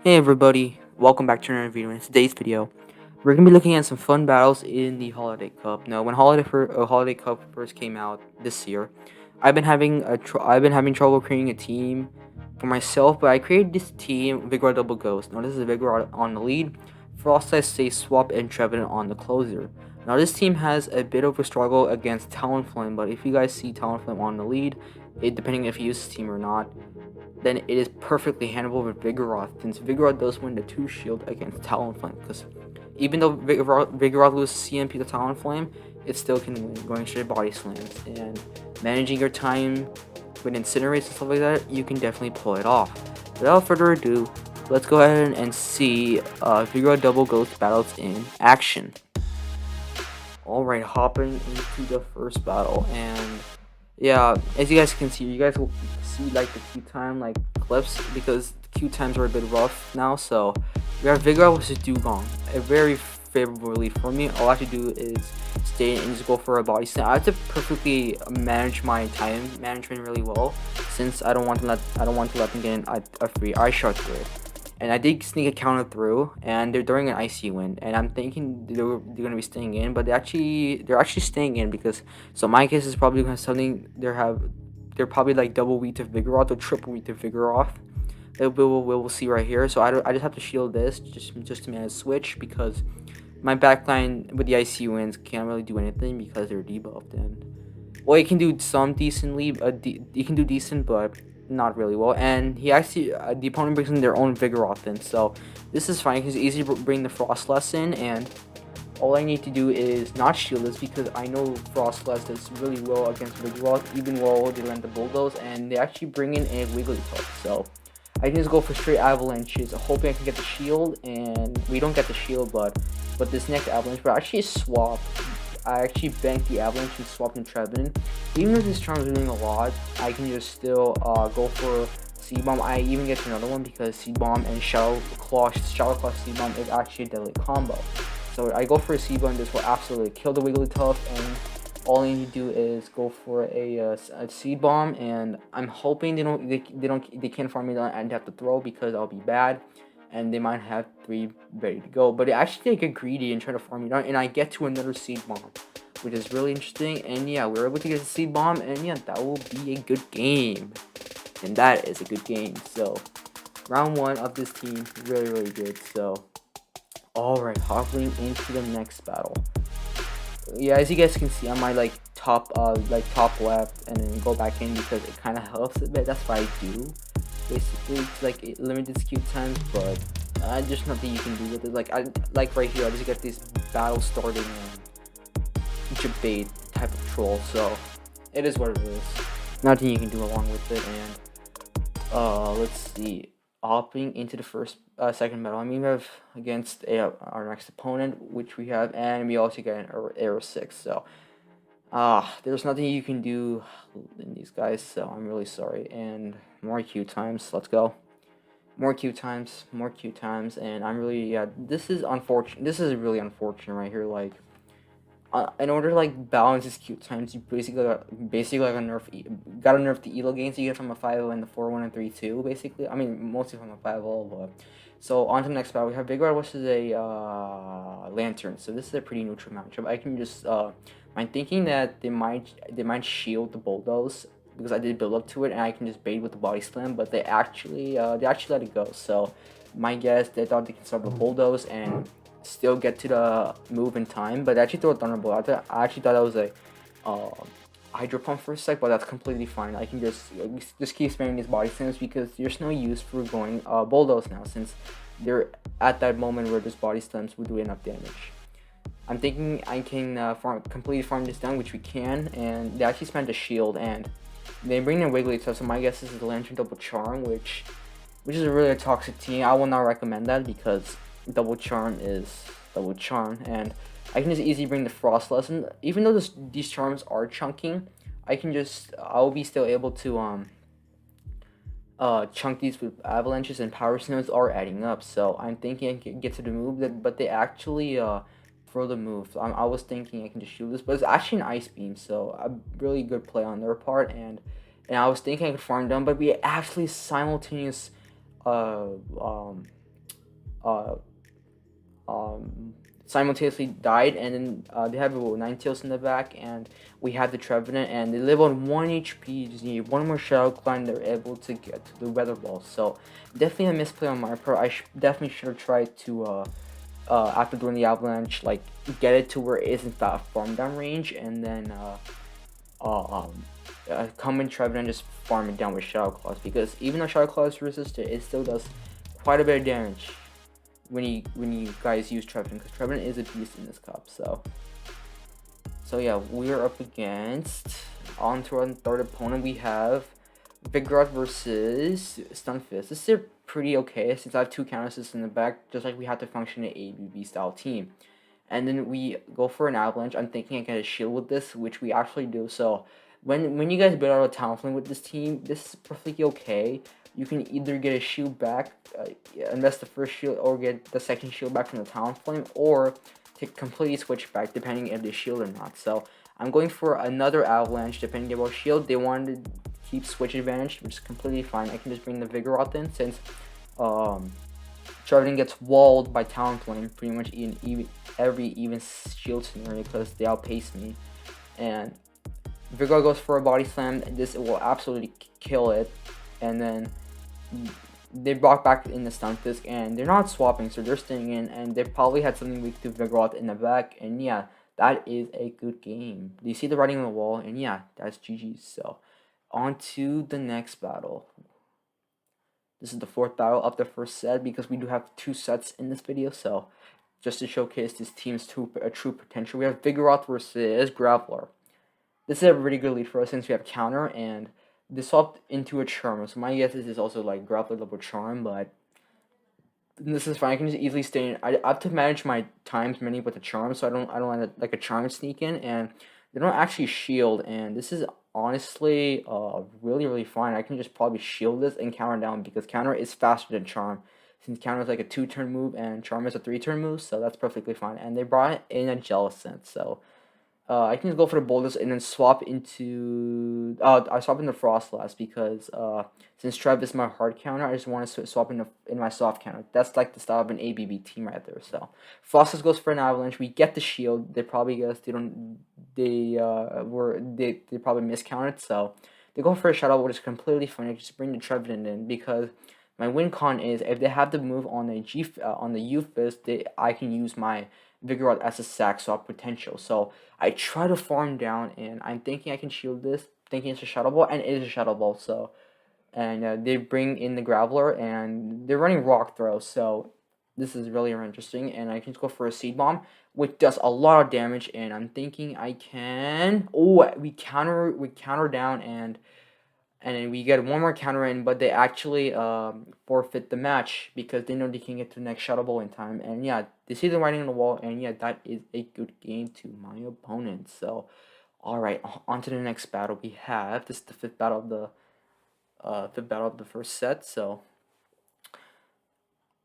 Hey everybody, welcome back to another video. In today's video, we're gonna be looking at some fun battles in the Holiday Cup. Now, when Holiday Cup first came out this year, I've been having trouble creating a team for myself, but I created this team: Vigor Double Ghost. Now, this is Vigor on the lead, Frostlight Stay Swap, and Trevin on the closer. Now, this team has a bit of a struggle against Talonflame, but if you guys see Talonflame on the lead, depending if you use this team or not, then it is perfectly handleable with Vigoroth, since Vigoroth does win the 2 shield against Talonflame, because even though Vigoroth loses CMP to Talonflame, it still can win going straight body slams, and managing your time with incinerates and stuff like that, you can definitely pull it off. Without further ado, let's go ahead and see Vigoroth Double Ghost battles in action. Alright, hopping into the first battle, and yeah, as you guys can see, you guys will see like the queue time like clips, because the queue times are a bit rough now. So we have Vigor versus Dugong. Very favorably for me. All I have to do is stay and just go for a body slam. I have to perfectly manage my time management really well, since I don't want to let them get in a free eye shot through. And I did sneak a counter through, and they're during an icy wind, and I'm thinking they're gonna be staying in, but they're actually staying in, because so my case is probably gonna something they're probably like double weak to Vigoroth or triple weak to Vigoroth. We'll see right here. So I just have to shield this just to manage switch, because my backline with the icy winds can't really do anything because they're debuffed, and well, it can do some decently. It can do decent, but not really well. And he actually, the opponent brings in their own Vigoroth in, so this is fine because it's easy to bring the Frostlass in, and all I need to do is not shield this, because I know Frostlass does really well against Vigoroth, even while they land the Bulldoze, and they actually bring in a Wigglytuff, so I can just go for straight avalanches, hoping I can get the shield, and we don't get the shield, but this next avalanche, but I actually swap. I actually banked the avalanche and swapped in Trevin. Even though this charm is doing a lot, I can just still go for Seed Bomb. I even get another one because Seed Bomb and Shadow Claw Seed Bomb is actually a deadly combo. So I go for a Seed Bomb. This will absolutely kill the Wigglytuff, and all I need to do is go for a Seed Bomb. And I'm hoping they can't farm me down and have to throw, because I'll be bad, and they might have 3 ready to go. But actually, they get greedy and try to farm me down, and I get to another Seed Bomb, which is really interesting. And yeah, we were able to get a Seed Bomb, and yeah, that will be a good game. And that is a good game. So round 1 of this team, really good. So alright, hopping into the next battle. Yeah, as you guys can see, I might like top left and then go back in, because it kind of helps a bit. That's what I do basically, to like limit its queue times, but there's nothing you can do with it. Like right here, I just get this battle starting debate type of troll, so it is what it is. Nothing you can do along with it. And let's see, hopping into the second battle. I mean, we have against our next opponent, which we have, and we also get an Arrow 6. So there's nothing you can do in these guys, so I'm really sorry. And more queue times, let's go. More queue times, and I'm really, yeah, this is unfortunate. This is really unfortunate right here. Like, in order to like balance his queue times, you basically gotta nerf the elo gains you get from a 5-0 and the 4-1 and 3-2. Basically, I mean mostly from a 5-0, but so on to the next battle. We have Vigor versus a Lantern. So this is a pretty neutral matchup. I can just I'm thinking that they might shield the Bulldoze, because I did build up to it, and I can just bait with the body slam. But they actually let it go. So my guess, they thought they can start with Bulldoze and still get to the move in time, but they actually throw a Thunderbolt. I actually thought that was a Hydro Pump for a sec, but that's completely fine. I can just keep spamming these body slams, because there's no use for going Bulldoze now, since they're at that moment where those body slams will do enough damage. I'm thinking I can completely farm this down, which we can, and they actually spent a shield, and they bring in Wigglytuff, so my guess is the Lantern Double Charm, which is a really toxic team. I will not recommend that, because Double Charm is Double Charm, and I can just easily bring the Frost Lesson. Even though these charms are chunking, I'll be still able to chunk these with avalanches, and power snows are adding up. So I'm thinking I can get to the move, but they actually throw the move. So I was thinking I can just shoot this, but it's actually an Ice Beam, so a really good play on their part. And I was thinking I could farm down, but we actually uh, um, uh, um, simultaneously died, and then they have Ninetales in the back, and we have the Trevenant, and they live on 1 HP. Just need one more Shadow Climb, they're able to get to the Weather Ball. So definitely a misplay on my part. I definitely should have tried to after doing the Avalanche, like get it to where it isn't that farm down range, and then uh, um, come in Trevenant and just farm it down with Shadow Claws, because even though Shadow Claws is resisted, it still does quite a bit of damage when you guys use Trevenant, because Trevenant is a beast in this cup. So yeah, we are up against, on to our third opponent. We have Vigoroth versus Stunfisk. This is pretty okay since I have two counter assists in the back, just like we have to function an ABB style team. And then we go for an Avalanche. I'm thinking I get a shield with this, which we actually do. So when you guys build out a Talonflame with this team, this is perfectly okay. You can either get a shield back, invest the first shield, or get the second shield back from the Talonflame, or to completely switch back depending if they shield or not. So I'm going for another Avalanche depending about shield. They wanted to keep switch advantage, which is completely fine. I can just bring the Vigoroth in since um, Trevenant gets walled by Talonflame pretty much in every even shield scenario because they outpace me. And Vigor goes for a body slam. This will absolutely kill it. And then they brought back in the Stunfisk, and they're not swapping, so they're staying in. And they probably had something weak to Vigoroth in the back. And yeah, that is a good game. Do you see the writing on the wall? And yeah, that's GG. So on to the next battle. This is the fourth battle of the first set because we do have two sets in this video. So just to showcase this team's true potential, we have Vigoroth versus Graveler. This is a really good lead for us since we have counter, and this swapped into a charm. So my guess is this also like Grappler level charm, but this is fine. I can just easily stay in. I have to manage my times many with the charm, so I don't let like a charm sneak in, and they don't actually shield. And this is honestly really fine. I can just probably shield this and counter down because counter is faster than charm. Since counter is like a 2-turn move and charm is a 3-turn move, so that's perfectly fine. And they brought in a Jellicent, so I can just go for the boulders and then swap into. I swap into Frostlass because since Trev is my hard counter, I just want to swap in my soft counter. That's like the style of an ABB team right there. So Frostlass goes for an Avalanche. We get the shield. They probably guess they don't. They probably miscounted. So they go for a Shadow, which is completely fine. I just bring the Trevenant in because my win con is if they have the move on the on the Youthfist, I can use my Vigoroth as a sack swap potential. So I try to farm down, and I'm thinking I can shield this, thinking it's a Shadow Ball, and it is a Shadow Ball. So, and they bring in the Graveler, and they're running Rock Throw. So this is really interesting, and I can just go for a Seed Bomb, which does a lot of damage. And I'm thinking I can. Oh, we counter down, and then we get one more counter in, but they actually forfeit the match because they know they can get to the next Shadow Ball in time. And yeah, they see the writing on the wall, and yeah, that is a good game to my opponent. So, alright, on to the next battle we have. This is the fifth battle of the first set. So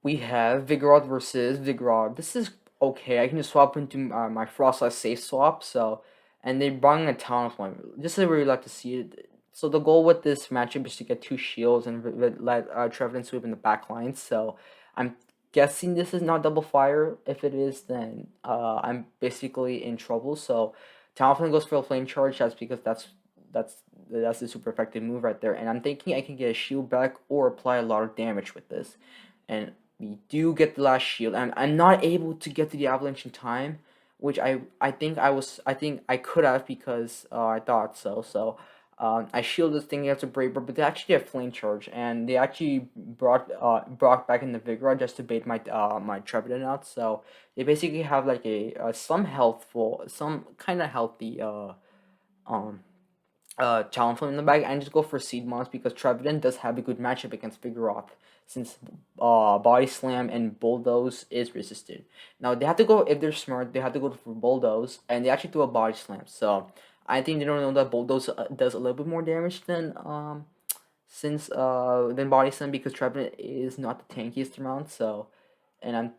we have Vigoroth versus Vigoroth. This is okay. I can just swap into my Frostlass safe swap. So, and they brought in a Talonflame. This is where you like to see it. So the goal with this matchup is to get two shields and let Trevenant sweep in the back line. So I'm guessing this is not double fire. If it is, then I'm basically in trouble. So Talonflame goes for a flame charge. That's because that's the super effective move right there. And I'm thinking I can get a shield back or apply a lot of damage with this. And we do get the last shield. I'm not able to get to the Avalanche in time, which I think I could have because I thought so. So I shield this thing against a Brave Bird, but they actually have Flame Charge, and they actually brought back in the Vigoroth just to bait my my Trevenant out. So they basically have like some kind of healthy Talonflame in the bag, and just go for Seed Moss because Trevenant does have a good matchup against Vigoroth since Body Slam and Bulldoze is resisted. Now they have to go, if they're smart, they have to go for Bulldoze, and they actually do a Body Slam. So I think they don't know that Bulldoze does a little bit more damage than than Body Slam because Trevenant is not the tankiest amount. So and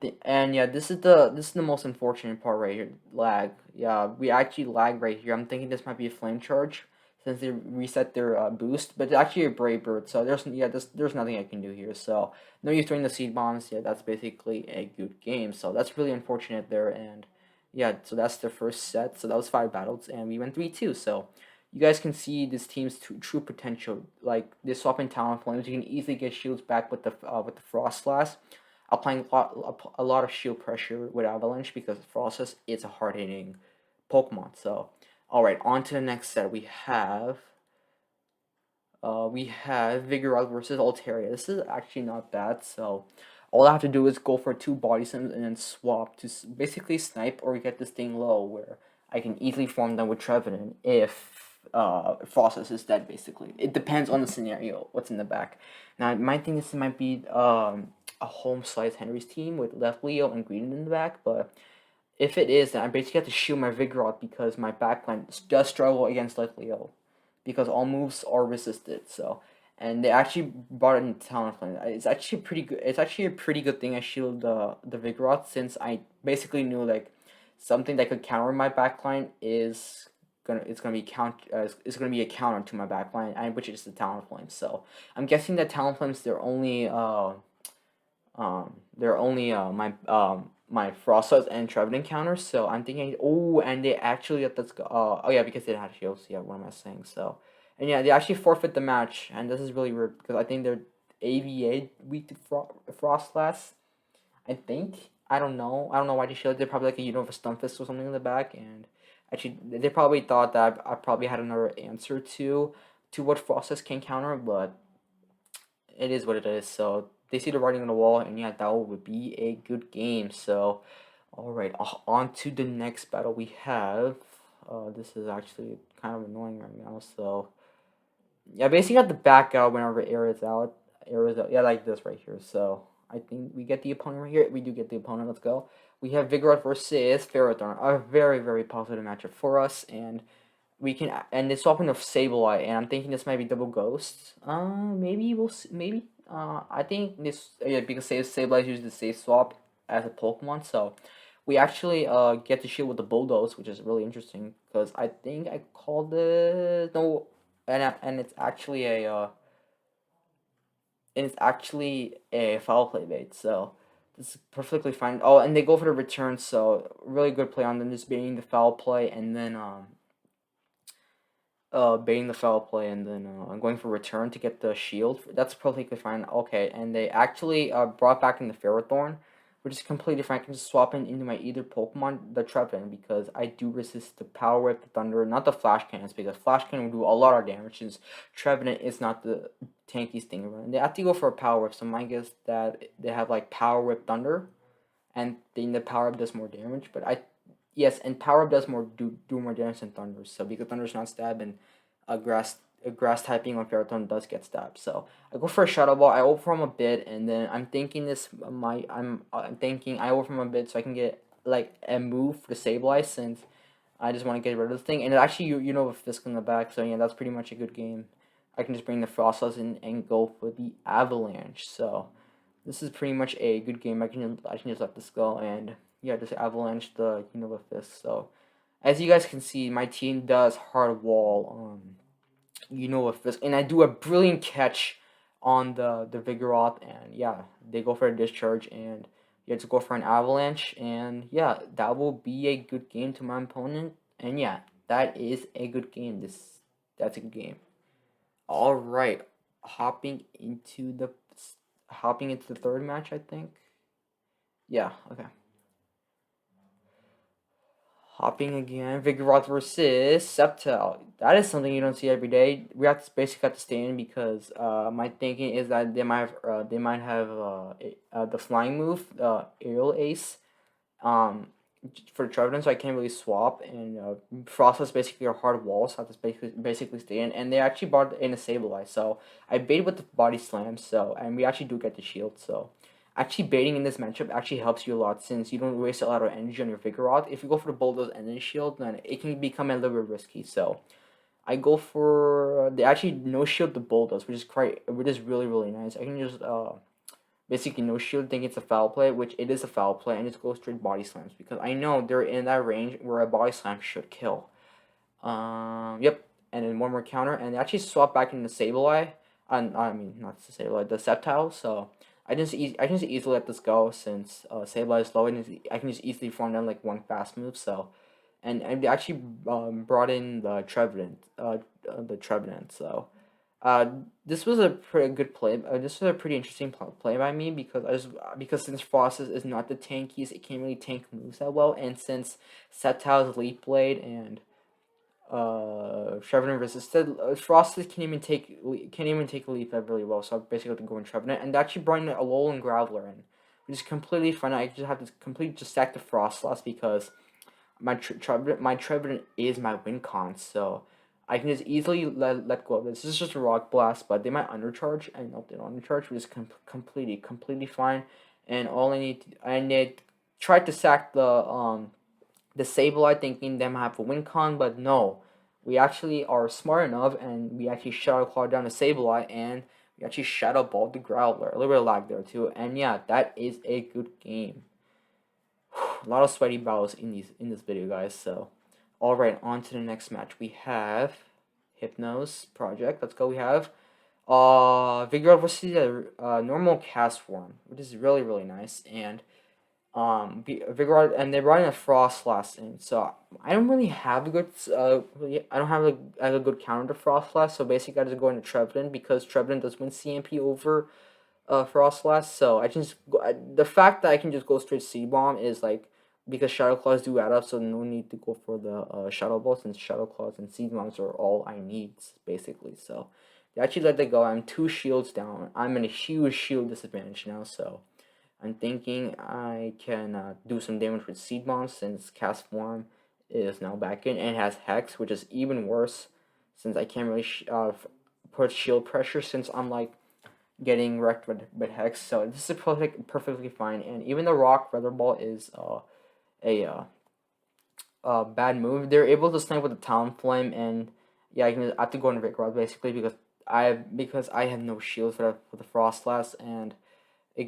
yeah, this is the most unfortunate part right here. Lag. Yeah, we actually lag right here. I'm thinking this might be a flame charge since they reset their boost. But it's actually a Brave Bird, so there's nothing I can do here. So no use throwing the seed bombs. Yeah, that's basically a good game. So that's really unfortunate there. And yeah, so that's the first set. So that was 5 battles, and we went 3-2. So you guys can see this team's true potential. Like this swapping Talonflames, you can easily get shields back with the Froslass, applying a lot of shield pressure with Avalanche because Frostless is a hard hitting Pokemon. So alright, on to the next set. We have Vigoroth versus Altaria. This is actually not bad. So all I have to do is go for 2 Body Slams and then swap to basically snipe or get this thing low where I can easily farm them with Trevenant if Frostless is dead. Basically, it depends on the scenario. What's in the back? Now, I might think this might be a home slice Henry's team with Leo and Green in the back, but if it is, then I basically have to shield my Vigoroth because my backline does struggle against Leo because all moves are resisted. So, and they actually brought in Talonflame. It's actually pretty good. It's actually a pretty good thing I shield the Vigoroth since I basically knew like something that could counter my backline is it's gonna be a counter to my backline, and which is the Talonflame. So I'm guessing that Talonflames they're only my Frostless and Trevenant counters, so I'm thinking, oh, and they actually let's go. Oh yeah, because they had shields. Yeah, what am I saying? So, and yeah, they actually forfeit the match, and this is really weird because I think they're AVA weak to Frostlass. I think I don't know why they shielded. They're probably like a Unova Stunfisk or something in the back, and actually they probably thought that I probably had another answer to what Frostless can counter, but it is what it is. So they see the writing on the wall, and yeah, that would be a good game. So, all right, on to the next battle we have. This is actually kind of annoying right now. So yeah, basically have to back out whenever air is out. Air is out. Yeah, like this right here. So I think we get the opponent right here. We do get the opponent. Let's go. We have Vigoroth versus Ferrothorn. A very, very positive matchup for us, and we can and it's swapping of Sableye, and I'm thinking this might be double ghost. Maybe we'll see, maybe. I think this yeah because Sableye uses the safe swap as a Pokemon, so we actually get to shield with the Bulldoze, which is really interesting because I think I called it no, and it's actually a foul play bait, so this is perfectly fine. Oh, and they go for the return, so really good play on them just baiting the foul play and then baiting the foul play and then going for return to get the shield. That's perfectly fine. Okay, and they actually brought back in the Ferrothorn, which is completely fine. I can just swap in into my either Pokemon, the Trevenant, because I do resist the Power Whip, the Thunder, not the Flash Cannons, because Flash Cannon will do a lot of damage since Trevenant is not the tankiest thing around. They have to go for a Power Whip, so my guess that they have like Power Whip Thunder, and then the Power Whip does more damage, but yes, and Power Up does do more damage than Thunder. So because Thunder's not stab and a grass typing on Ferrothorn does get stabbed. So I go for a Shadow Ball. I overwhelm a bit, and then I'm thinking I'm thinking I overwhelm a bit so I can get like a move for the Sableye since I just want to get rid of the thing. And actually you know with Fisk in the back, so yeah, that's pretty much a good game. I can just bring the Frostless in and go for the Avalanche. So this is pretty much a good game. I can just let this go and yeah, just avalanche the Unova Fist. So as you guys can see, my team does hard wall Unova Fist, and I do a brilliant catch on the Vigoroth, and yeah, they go for a discharge, and you have to go for an avalanche, and yeah, that will be a good game to my opponent, and yeah, that is a good game. That's a good game. All right, hopping into the third match, I think. Yeah, okay. Hopping again, Vigoroth versus Sceptile. That is something you don't see every day. We have to basically have to stay in because my thinking is that they might have the flying move, Aerial Ace, um, for Trevenant, so I can't really swap. And Frost is basically a hard wall, so I have to basically stay in. And they actually brought in a Sableye, so I bait with the Body Slam. So and we actually do get the shield. So actually baiting in this matchup actually helps you a lot since you don't waste a lot of energy on your Vigoroth. If you go for the Bulldoze and then shield, then it can become a little bit risky. So I go for they actually no shield the Bulldoze, which is really really nice. I can just basically no shield think it's a foul play, which it is a foul play, and just go straight Body Slams because I know they're in that range where a Body Slam should kill. Yep. and then one more counter, and they actually swap back into Sableye. I mean, not the Sableye, the Sceptile. So I can just easily let this go since Sableye is low, and I can just easily farm down like one fast move. So, and they actually brought in the Trevenant. So. Uh, this was a pretty good play. This was a pretty interesting play by me because since Frost is not the tankiest, it can't really tank moves that well, and since Sceptile's Leaf Blade and Trevenant resisted, Frost can't even take a leaf that really well. So I basically have to go in Trevenant, and actually brought in a Alolan Graveler in, which is completely fine. I just have to completely just stack the Froslass because my Trevenant is my win con, so I can just easily let go of this. This is just a Rock Blast, but they might undercharge, and nope, they don't undercharge, which is completely fine. And all I need tried to sack the Sableye, thinking them have a win con, but no, we actually are smart enough, and we actually Shadow Claw down the Sableye, and we actually Shadow Ball the Growler. A little bit of lag there too, and yeah, that is a good game. A lot of sweaty battles in this video, guys. So, all right, on to the next match. We have Hypnos Project. Let's go. We have Vigoroth versus a normal cast form, which is really nice. And Vigoroth, and they brought in a Froslass in. So I don't really have a good I don't have a good counter to Froslass. So basically, I just go into Trevenant because Trevenant does win CMP over Froslass. So the fact that I can just go straight Seed Bomb is like because Shadow Claws do add up, so no need to go for the Shadow Ball since Shadow Claws and Seed Bombs are all I need basically. So they actually let that go. I'm 2 shields down. I'm in a huge shield disadvantage now, so I'm thinking I can do some damage with Seed Bombs since Cast Form is now back in and has Hex, which is even worse since I can't really put shield pressure since I'm like getting wrecked with Hex. So this is perfectly fine. And even the Rock Feather Ball is a bad move. They're able to snipe with the Talonflame, and yeah, I have to go into Vigoroth basically because I have no shield for the Froslass, and it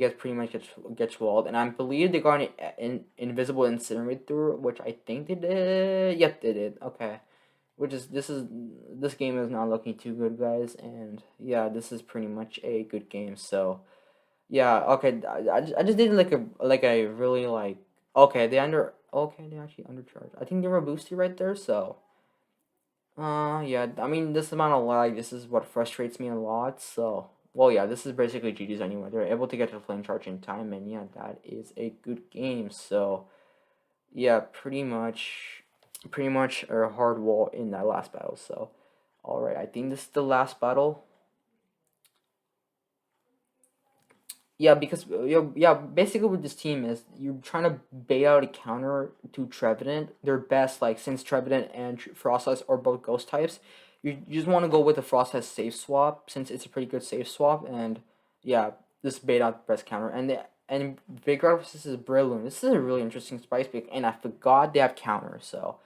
gets walled. And I believe they got an invisible Incinerate through, which I think they did. Yep, they did. Okay. This game is not looking too good, guys, and yeah, this is pretty much a good game. So yeah, okay, I just did like a really like okay they actually undercharged. I think they were boosty right there. So yeah, I mean this amount of lag, this is what frustrates me a lot. So well yeah, this is basically GG's anyway. They're able to get to the flame charge in time, and yeah, that is a good game. So yeah, pretty much a hard wall in that last battle. So, all right, I think this is the last battle. Yeah, because yeah, basically with this team is you're trying to bait out a counter to Trevenant. They're best like since Trevenant and Froslass are both ghost types. You just want to go with the Froslass safe swap since it's a pretty good safe swap, and yeah, this bait out the best counter. And Vigoroth versus Breloom. This is a really interesting spice pick, and I forgot they have counter. So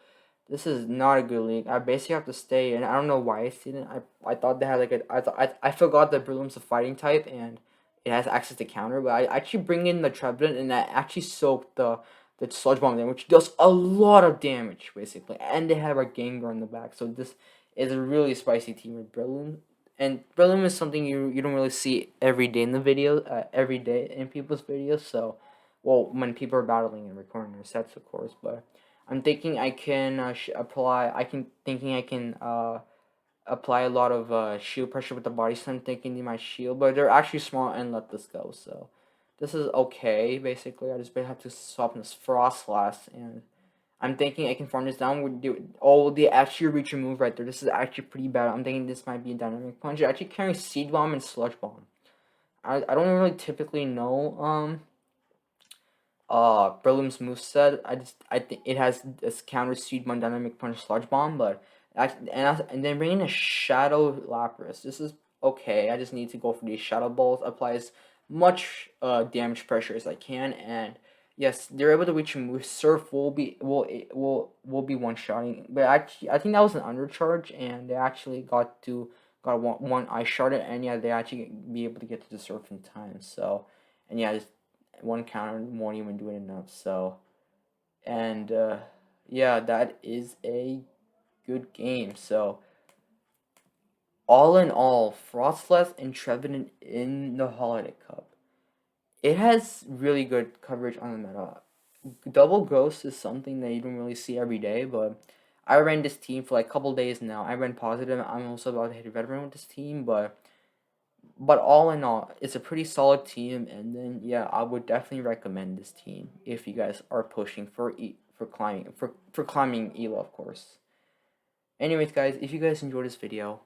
this is not a good league. I basically have to stay, and I don't know why I didn't. I thought they had like a. I forgot that Breloom's a fighting type, and it has access to counter. But I actually bring in the Trevenant, and I actually soak the Sludge Bomb there, which does a lot of damage basically. And they have a Gengar in the back, so this is a really spicy team with Breloom. And Breloom is something you don't really see every day in the video, every day in people's videos. So, well, when people are battling and recording their sets, of course, but. I'm thinking I can thinking I can apply a lot of shield pressure with the body slam, thinking they might shield, but they're actually small and let this go. So this is okay. Basically, I just have to swap this Froslass, and I'm thinking I can farm this down. Would do they actually reach a move right there. This is actually pretty bad. I'm thinking this might be a dynamic punch. It actually carries Seed Bomb and Sludge Bomb. I don't really typically know Breloom's moveset. I think it has this counter Seed Bomb, Dynamic Punch, Sludge Bomb, but and then bringing a Shadow Lapras. This is okay. I just need to go for these Shadow Balls. Apply as much damage pressure as I can, and yes, they're able to reach a move. Surf will be one shotting, but actually I think that was an undercharge, and they actually got one Ice Sharded, and yeah, they actually be able to get to the Surf in time. So, and yeah, just one counter won't even do it enough. So, and yeah, that is a good game. So, all in all, Frostless and Trevenant in the Holiday Cup. It has really good coverage on the meta. Double Ghost is something that you don't really see every day, but I ran this team for like a couple days now. I ran positive. I'm also about to hit veteran with this team, but all in all, it's a pretty solid team. And then yeah, I would definitely recommend this team if you guys are pushing for climbing Elo, of course. Anyways, guys, if you guys enjoyed this video,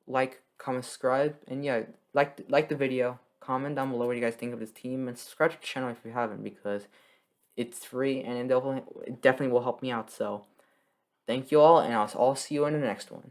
like, comment, subscribe, and yeah, like the video. Comment down below what you guys think of this team, and subscribe to the channel if you haven't, because it's free and it definitely will help me out. So thank you all, and I'll see you in the next one.